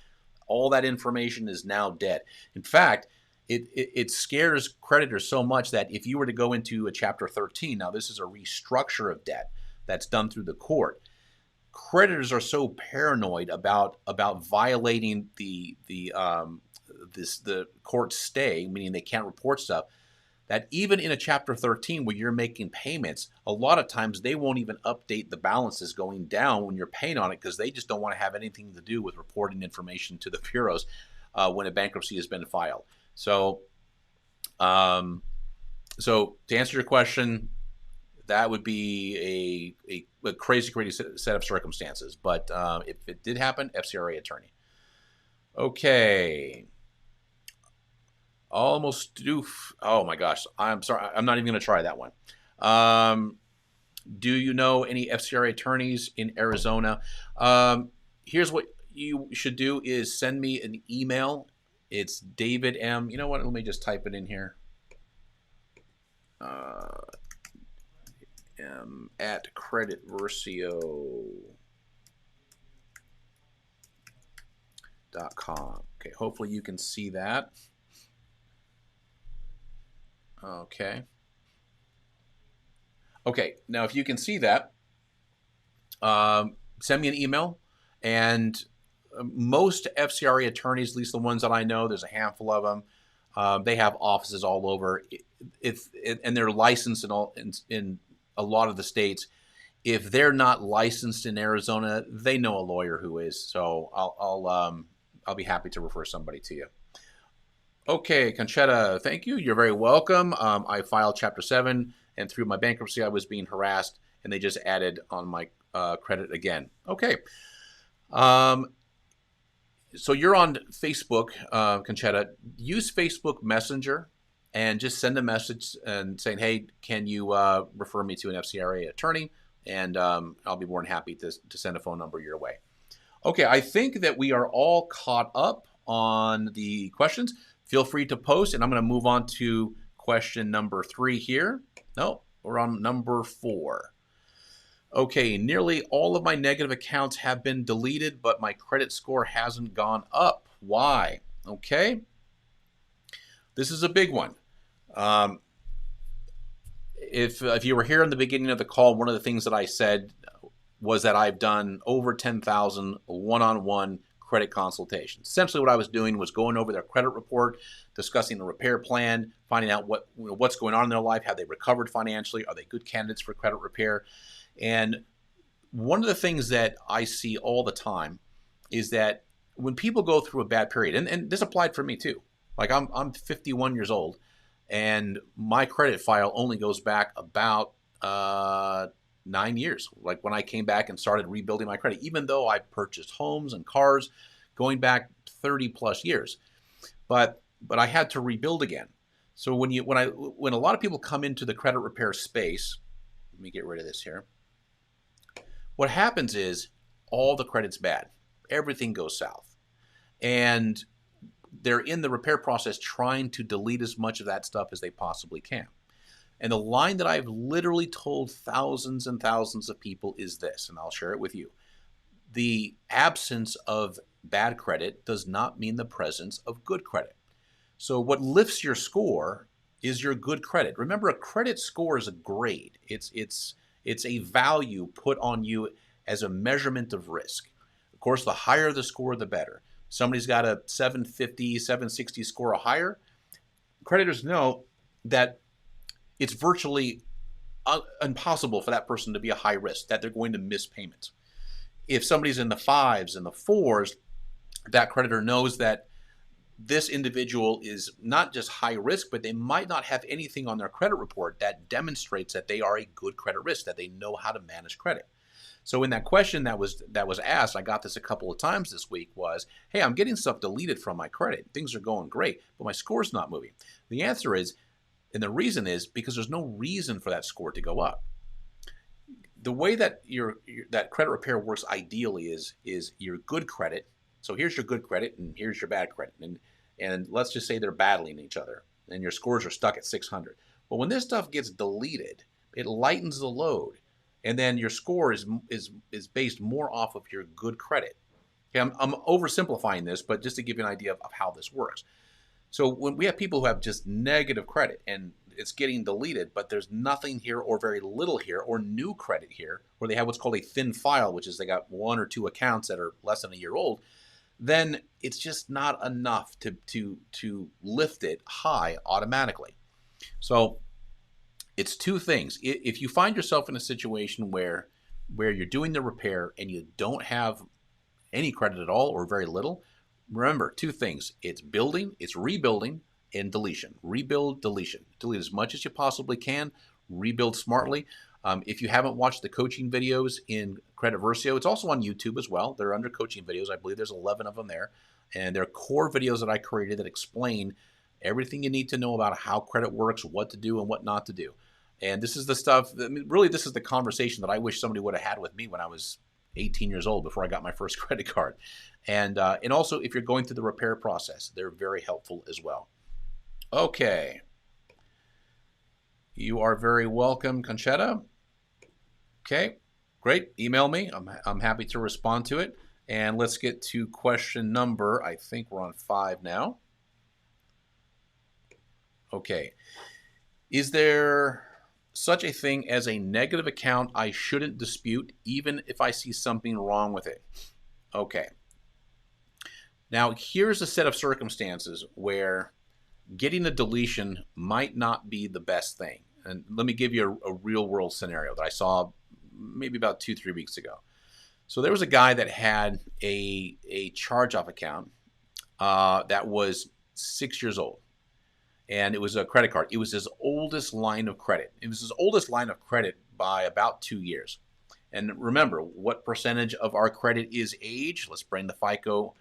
all that information is now dead. In fact, it scares creditors so much that if you were to go into a Chapter 13, now this is a restructure of debt that's done through the court. Creditors are so paranoid about violating the court stay, meaning they can't report stuff, that even in a Chapter 13 where you're making payments, a lot of times they won't even update the balances going down when you're paying on it because they just don't want to have anything to do with reporting information to the bureaus when a bankruptcy has been filed. So, so to answer your question, that would be a crazy set of circumstances. But if it did happen, FCRA attorney. Okay. Almost doof. Oh my gosh. I'm sorry. I'm not even going to try that one. Do you know any FCRA attorneys in Arizona? Here's what you should do is send me an email. It's David M. You know what? Let me just type it in here. At Credit Versio.com. Okay, hopefully you can see that. Okay. Okay, now if you can see that, send me an email. And most FCRA attorneys, at least the ones that I know, there's a handful of them, they have offices all over. And they're licensed in a lot of the states. If they're not licensed in Arizona, they know a lawyer who is. So I'll be happy to refer somebody to you. Okay, Conchetta, thank you. You're very welcome. I filed Chapter 7, and through my bankruptcy, I was being harassed, and they just added on my credit again. Okay. So you're on Facebook, Conchetta. Use Facebook Messenger and just send a message and saying, hey, can you refer me to an FCRA attorney? And I'll be more than happy to send a phone number your way. Okay, I think that we are all caught up on the questions. Feel free to post, and I'm going to move on to question number 3 here. No, we're on number 4. Okay, nearly all of my negative accounts have been deleted, but my credit score hasn't gone up. Why? Okay, this is a big one. If you were here in the beginning of the call, one of the things that I said was that I've done over 10,000 one-on-one credit consultations. Essentially what I was doing was going over their credit report, discussing the repair plan, finding out what's going on in their life, have they recovered financially, are they good candidates for credit repair. And one of the things that I see all the time is that when people go through a bad period, and this applied for me too, like I'm 51 years old, and my credit file only goes back about 9 years, like when I came back and started rebuilding my credit, even though I purchased homes and cars going back 30 plus years. But I had to rebuild again. So when a lot of people come into the credit repair space, let me get rid of this here. What happens is all the credit's bad. Everything goes south. And they're in the repair process trying to delete as much of that stuff as they possibly can. And the line that I've literally told thousands and thousands of people is this, and I'll share it with you. The absence of bad credit does not mean the presence of good credit. So what lifts your score is your good credit. Remember, a credit score is a grade. It's a value put on you as a measurement of risk. Of course, the higher the score, the better. Somebody's got a 750, 760 score or higher. Creditors know that it's virtually impossible for that person to be a high risk, that they're going to miss payments. If somebody's in the 5s and the 4s, that creditor knows that this individual is not just high risk, but they might not have anything on their credit report that demonstrates that they are a good credit risk, that they know how to manage credit. So in that question that was asked, I got this a couple of times this week, was, hey, I'm getting stuff deleted from my credit. Things are going great, but my score's not moving. The answer is, and the reason is because there's no reason for that score to go up. The way that that credit repair works ideally is your good credit. So here's your good credit and here's your bad credit. And let's just say they're battling each other. and your scores are stuck at 600. But when this stuff gets deleted, it lightens the load, and then your score is based more off of your good credit. Okay, I'm oversimplifying this, but just to give you an idea of how this works. So when we have people who have just negative credit and it's getting deleted, but there's nothing here or very little here or new credit here, or they have what's called a thin file, which is they got 1 or 2 accounts that are less than a year old, then it's just not enough to lift it high automatically. So it's two things. If you find yourself in a situation where you're doing the repair and you don't have any credit at all or very little, remember two things. It's building, it's rebuilding, and deletion. Rebuild, deletion. Delete as much as you possibly can. Rebuild smartly. If you haven't watched the coaching videos in Credit Versio, it's also on YouTube as well. They're under coaching videos. I believe there's 11 of them there. And they're core videos that I created that explain everything you need to know about how credit works, what to do and what not to do. And this is the stuff, really this is the conversation that I wish somebody would have had with me when I was 18 years old before I got my first credit card. And also if you're going through the repair process, they're very helpful as well. Okay. You are very welcome, Conchetta. Okay, great. Email me. I'm happy to respond to it. And let's get to question number, I think we're on 5 now. Okay. Is there such a thing as a negative account I shouldn't dispute even if I see something wrong with it? Okay. Now, here's a set of circumstances where getting a deletion might not be the best thing. And let me give you a real world scenario that I saw maybe about 2-3 weeks ago. So there was a guy that had a charge-off account that was 6 years old. And it was a credit card. It was his oldest line of credit. It was his oldest line of credit by about 2 years. And remember, what percentage of our credit is age? Let's bring the FICO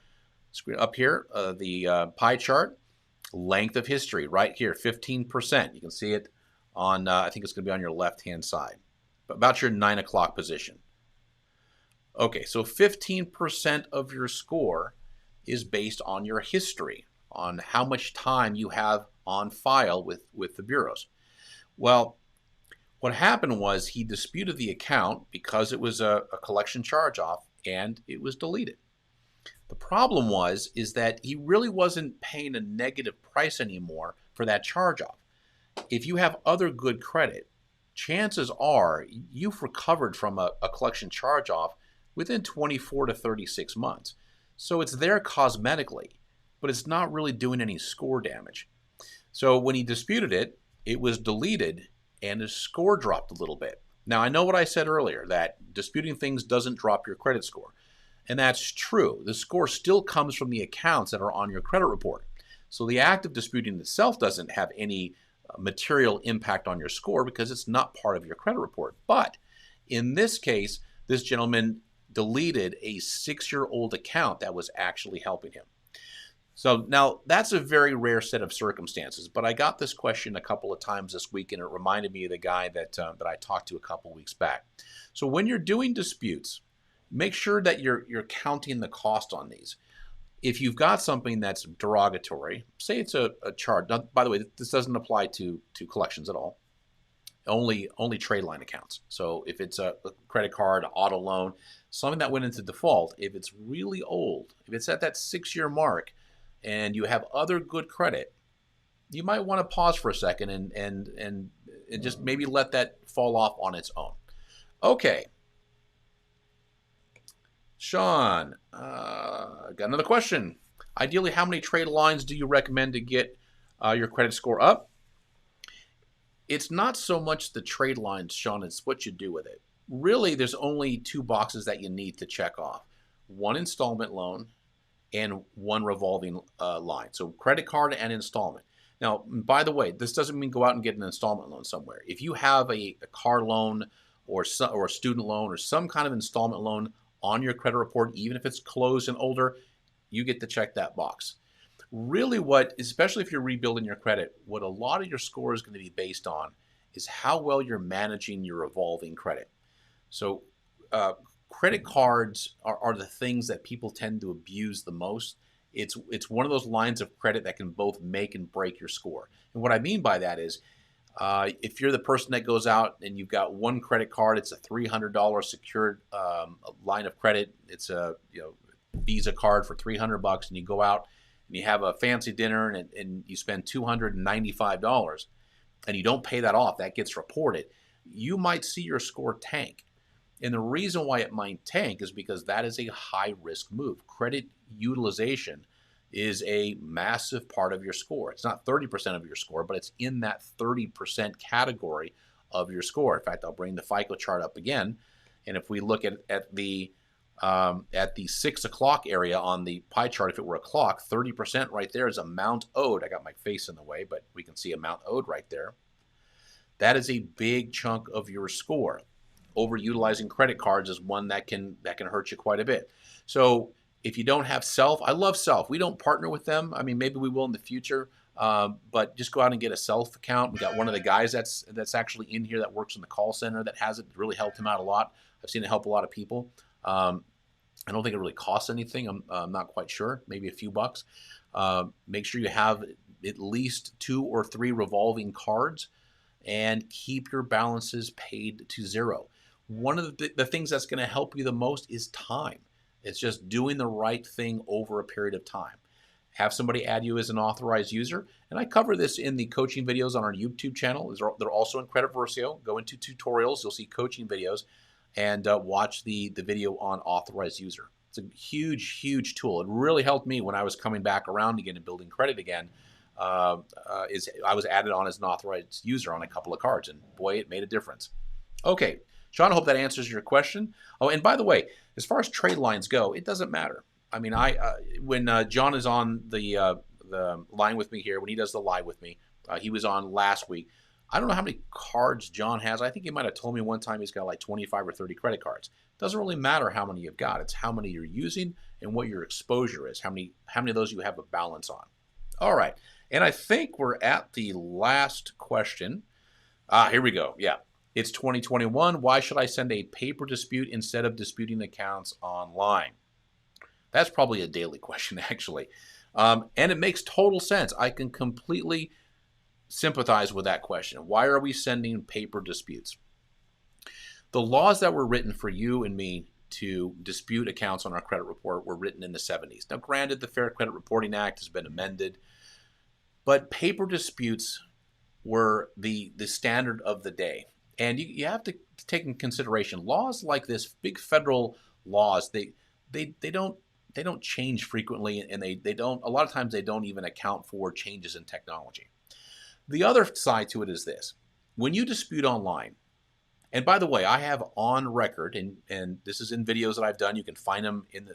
screen up here, the pie chart. Length of history right here, 15%. You can see it on, I think it's going to be on your left-hand side, about your 9 o'clock position. Okay, so 15% of your score is based on your history, on how much time you have on file with the bureaus. Well, what happened was he disputed the account because it was a collection charge-off and it was deleted. The problem is that he really wasn't paying a negative price anymore for that charge-off. If you have other good credit, chances are you've recovered from a collection charge-off within 24 to 36 months. So it's there cosmetically, but it's not really doing any score damage. So when he disputed it, it was deleted and his score dropped a little bit. Now, I know what I said earlier, that disputing things doesn't drop your credit score. And that's true. The score still comes from the accounts that are on your credit report. So the act of disputing itself doesn't have any material impact on your score because it's not part of your credit report. But in this case, this gentleman deleted a 6-year-old account that was actually helping him. So now that's a very rare set of circumstances, but I got this question a couple of times this week and it reminded me of the guy that I talked to a couple of weeks back. So when you're doing disputes, make sure that you're counting the cost on these. If you've got something that's derogatory, say it's a charge. Now, by the way, this doesn't apply to collections at all. Only trade line accounts. So if it's a credit card, auto loan, something that went into default, if it's really old, if it's at that 6-year mark, and you have other good credit, you might want to pause for a second and just maybe let that fall off on its own. Okay. Sean, got another question. Ideally, how many trade lines do you recommend to get your credit score up? It's not so much the trade lines, Sean, it's what you do with it. Really, there's only 2 boxes that you need to check off. 1 installment loan and 1 revolving line. So credit card and installment. Now, by the way, this doesn't mean go out and get an installment loan somewhere. If you have a car loan or a student loan or some kind of installment loan on your credit report, even if it's closed and older, you get to check that box. Really especially if you're rebuilding your credit, what a lot of your score is going to be based on is how well you're managing your revolving credit. So credit cards are the things that people tend to abuse the most. It's one of those lines of credit that can both make and break your score. And what I mean by that is, if you're the person that goes out and you've got one credit card, it's a $300 secured line of credit. It's a Visa card for $300, and you go out and you have a fancy dinner and you spend $295, and you don't pay that off. That gets reported. You might see your score tank. And the reason why it might tank is because that is a high risk move. Credit utilization is a massive part of your score. It's not 30% of your score, but it's in that 30% category of your score. In fact, I'll bring the FICO chart up again. And if we look at the 6 o'clock area on the pie chart, if it were a clock, 30% right there is amount owed. I got my face in the way, but we can see amount owed right there. That is a big chunk of your score. Overutilizing credit cards is one that can hurt you quite a bit. So if you don't have Self, I love Self. We don't partner with them. I mean, maybe we will in the future, but just go out and get a Self account. We got one of the guys that's actually in here that works in the call center that has it. Really helped him out a lot. I've seen it help a lot of people. I don't think it really costs anything. I'm not quite sure. Maybe a few bucks. Make sure you have at least 2 or 3 revolving cards, and keep your balances paid to zero. One of the things that's going to help you the most is time. It's just doing the right thing over a period of time. Have somebody add you as an authorized user. And I cover this in the coaching videos on our YouTube channel. They're also in Credit Versio. Go into tutorials. You'll see coaching videos, and watch the video on authorized user. It's a huge, huge tool. It really helped me when I was coming back around again and building credit again. I was added on as an authorized user on a couple of cards, and boy, it made a difference. Okay, Sean, I hope that answers your question. Oh, and by the way, as far as trade lines go, it doesn't matter. I mean, when John is on the line with me here, when he does the live with me, he was on last week. I don't know how many cards John has. I think he might have told me one time he's got like 25 or 30 credit cards. It doesn't really matter how many you've got. It's how many you're using and what your exposure is, how many of those you have a balance on. All right. And I think we're at the last question. Here we go. Yeah. It's 2021. Why should I send a paper dispute instead of disputing accounts online? That's probably a daily question, actually. And it makes total sense. I can completely sympathize with that question. Why are we sending paper disputes? The laws that were written for you and me to dispute accounts on our credit report were written in the 70s. Now, granted, the Fair Credit Reporting Act has been amended, but paper disputes were the standard of the day. And you have to take in consideration laws like this, big federal laws, they don't change frequently, and they don't, a lot of times they don't even account for changes in technology. The other side to it is this. When you dispute online, and by the way, I have on record, and this is in videos that I've done, you can find them in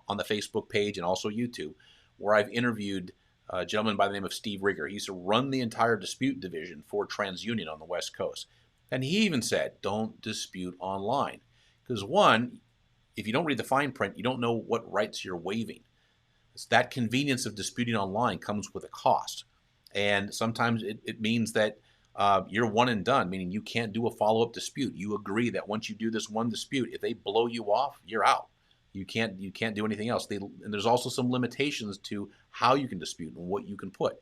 on the Facebook page and also YouTube, where I've interviewed a gentleman by the name of Steve Rigger. He used to run the entire dispute division for TransUnion on the West Coast. And he even said, don't dispute online. Because one, if you don't read the fine print, you don't know what rights you're waiving. It's that convenience of disputing online comes with a cost. And sometimes it means that you're one and done, meaning you can't do a follow-up dispute. You agree that once you do this one dispute, if they blow you off, you're out. You can't do anything else. And there's also some limitations to how you can dispute and what you can put.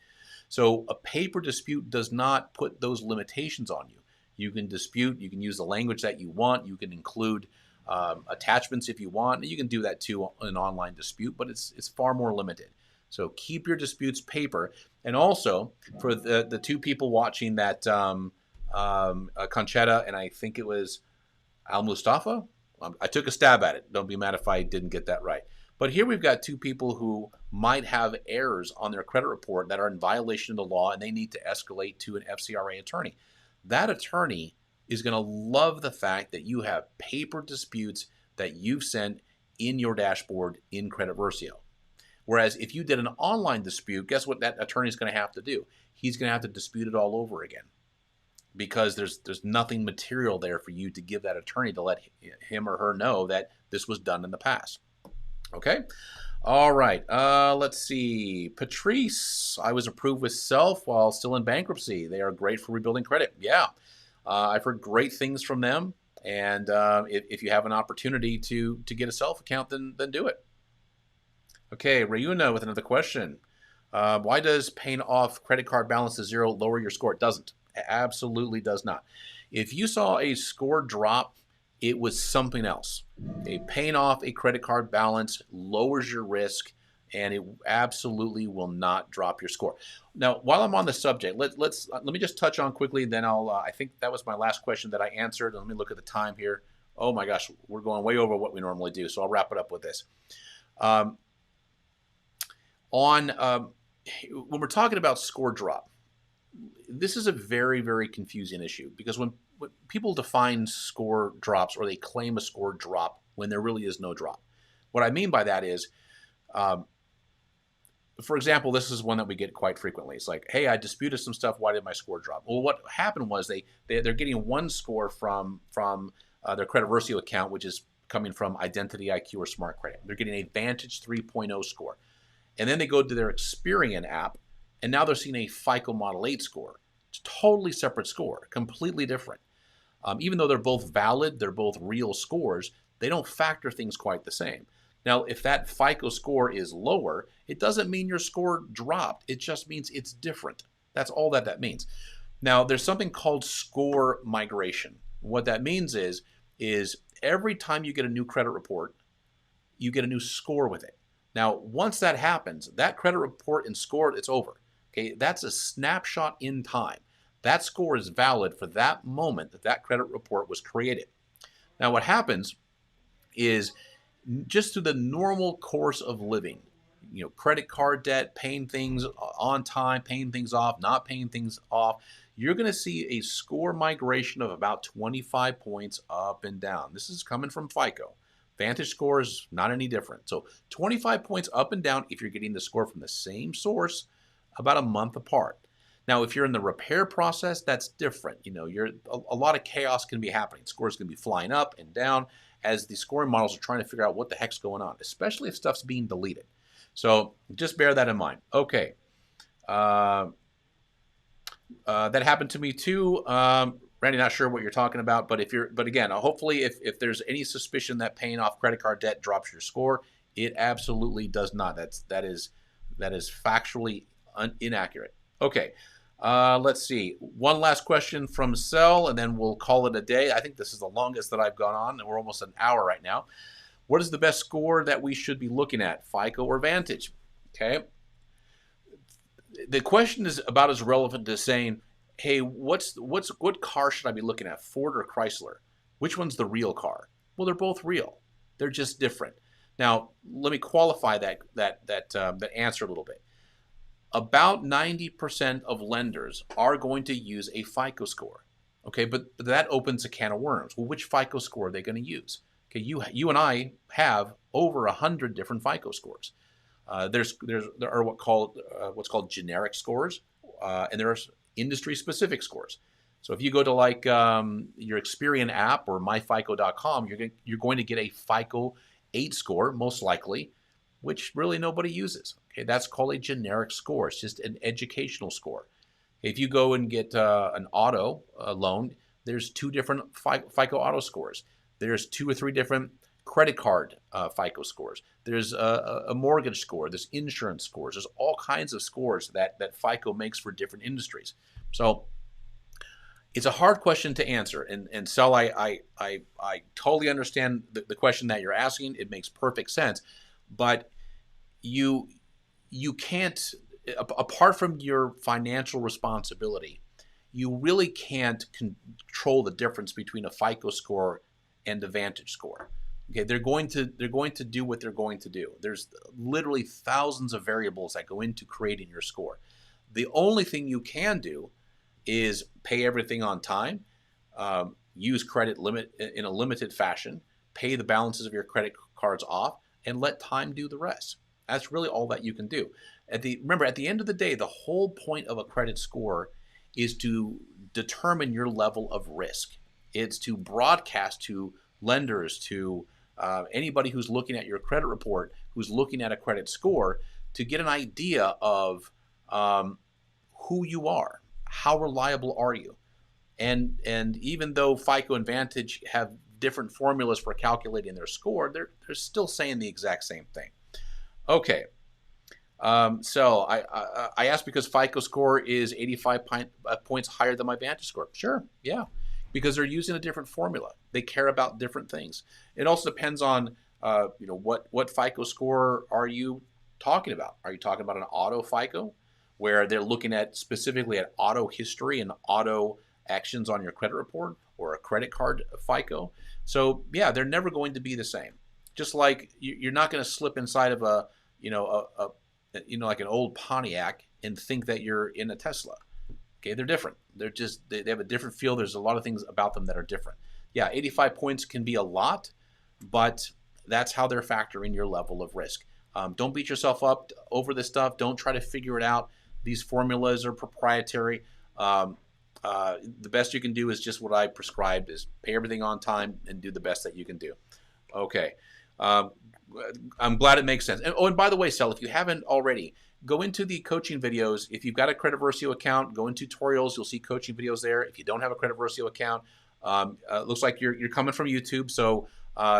So a paper dispute does not put those limitations on you. You can dispute. You can use the language that you want. You can include attachments if you want. You can do that too in an online dispute, but it's far more limited. So keep your disputes paper. And also for the two people watching that Conchetta and I think it was Al Mustafa. I took a stab at it. Don't be mad if I didn't get that right. But here we've got two people who might have errors on their credit report that are in violation of the law, and they need to escalate to an FCRA attorney. That attorney is going to love the fact that you have paper disputes that you've sent in your dashboard in Credit Versio. Whereas if you did an online dispute, guess what that attorney is going to have to do? He's going to have to dispute it all over again, because there's nothing material there for you to give that attorney to let him or her know that this was done in the past. Okay? All right. Let's see. Patrice, I was approved with Self while still in bankruptcy. They are great for rebuilding credit. Yeah. I've heard great things from them. And if you have an opportunity to get a Self account, then do it. Okay, Rayuna with another question. Why does paying off credit card balance to zero lower your score? It doesn't. It absolutely does not. If you saw a score drop, it was something else. Okay, paying off a credit card balance lowers your risk, and it absolutely will not drop your score. Now, while I'm on the subject, let me just touch on quickly. Then I'll. I think that was my last question that I answered. Let me look at the time here. Oh my gosh, we're going way over what we normally do, so I'll wrap it up with this. Um, on When we're talking about score drop, this is a very, very confusing issue because when people define score drops or they claim a score drop when there really is no drop. What I mean by that is, for example, this is one that we get quite frequently. It's like, hey, I disputed some stuff. Why did my score drop? Well, what happened was they're getting one score from their Credit Versio account, which is coming from Identity IQ or Smart Credit. They're getting a Vantage 3.0 score. And then they go to their Experian app, and now they're seeing a FICO Model 8 score. It's a totally separate score, completely different. Even though they're both valid, they're both real scores, they don't factor things quite the same. Now, if that FICO score is lower, it doesn't mean your score dropped. It just means it's different. That's all that means. Now, there's something called score migration. What that means is every time you get a new credit report, you get a new score with it. Now, once that happens, that credit report and score, it's over. Okay, that's a snapshot in time. That score is valid for that moment that credit report was created. Now, what happens is just through the normal course of living, credit card debt, paying things on time, paying things off, not paying things off, you're going to see a score migration of about 25 points up and down. This is coming from FICO. Vantage score is not any different. So 25 points up and down if you're getting the score from the same source about a month apart. Now, if you're in the repair process, that's different. A lot of chaos can be happening. Scores can be flying up and down as the scoring models are trying to figure out what the heck's going on, especially if stuff's being deleted. So just bear that in mind. Okay. That happened to me too. Randy, not sure what you're talking about, but again, hopefully if there's any suspicion that paying off credit card debt drops your score, it absolutely does not. That is factually inaccurate. Okay. Let's see. One last question from Cell, and then we'll call it a day. I think this is the longest that I've gone on, and we're almost an hour right now. What is the best score that we should be looking at, FICO or Vantage? Okay. The question is about as relevant to saying, hey, what car should I be looking at, Ford or Chrysler? Which one's the real car? Well, they're both real. They're just different. Now, let me qualify that answer a little bit. About 90% of lenders are going to use a FICO score. Okay, but that opens a can of worms. Well, which FICO score are they going to use? Okay, you and I have over 100 different FICO scores. There are what's called generic scores, and there are industry-specific scores. So if you go to your Experian app or myfico.com, you're going to get a FICO 8 score, most likely, which really nobody uses. Okay, that's called a generic score. It's just an educational score. If you go and get an auto loan, there's 2 different FICO auto scores. There's 2 or 3 different credit card FICO scores. There's a mortgage score. There's insurance scores. There's all kinds of scores that FICO makes for different industries. So it's a hard question to answer. And Sal, I totally understand the question that you're asking. It makes perfect sense. But you can't, apart from your financial responsibility, you really can't control the difference between a FICO score and a Vantage score. Okay, they're going to do what they're going to do. There's literally thousands of variables that go into creating your score. The only thing you can do is pay everything on time, use credit limit in a limited fashion, pay the balances of your credit cards off, and let time do the rest. That's really all that you can do. Remember, at the end of the day, the whole point of a credit score is to determine your level of risk. It's to broadcast to lenders, to anybody who's looking at your credit report, who's looking at a credit score, to get an idea of who you are, how reliable are you, and even though FICO and Vantage have different formulas for calculating their score, they're still saying the exact same thing. Okay. I asked because FICO score is 85 points higher than my Vantage score. Sure, yeah, because they're using a different formula. They care about different things. It also depends on what FICO score are you talking about? Are you talking about an auto FICO, where they're looking at specifically at auto history and auto actions on your credit report, or a credit card FICO? So yeah, they're never going to be the same. Just like you're not going to slip inside of a like an old Pontiac and think that you're in a Tesla. Okay, they're different. They have a different feel. There's a lot of things about them that are different. Yeah, 85 points can be a lot, but that's how they're factoring your level of risk. Don't beat yourself up over this stuff. Don't try to figure it out. These formulas are proprietary. The best you can do is just what I prescribed: is pay everything on time and do the best that you can do. Okay. Um, I'm glad it makes sense. And by the way, Sel, if you haven't already, go into the coaching videos. If you've got a Credit Versio account, go in tutorials. You'll see coaching videos there. If you don't have a Credit Versio account, looks like you're coming from YouTube. So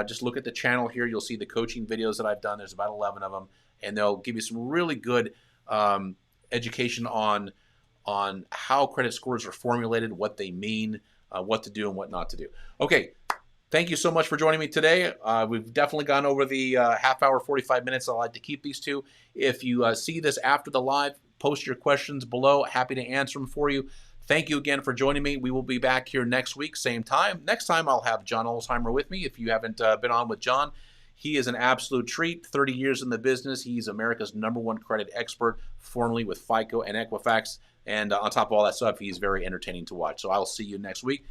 just look at the channel here. You'll see the coaching videos that I've done. There's about 11 of them, and they'll give you some really good education on how credit scores are formulated, what they mean, what to do and what not to do. Okay. Thank you so much for joining me today. We've definitely gone over the half hour, 45 minutes. I like to keep these to. If you see this after the live, post your questions below. Happy to answer them for you. Thank you again for joining me. We will be back here next week, same time. Next time, I'll have John Olsheimer with me. If you haven't been on with John, he is an absolute treat. 30 years in the business. He's America's #1 credit expert, formerly with FICO and Equifax. And on top of all that stuff, he's very entertaining to watch. So I'll see you next week.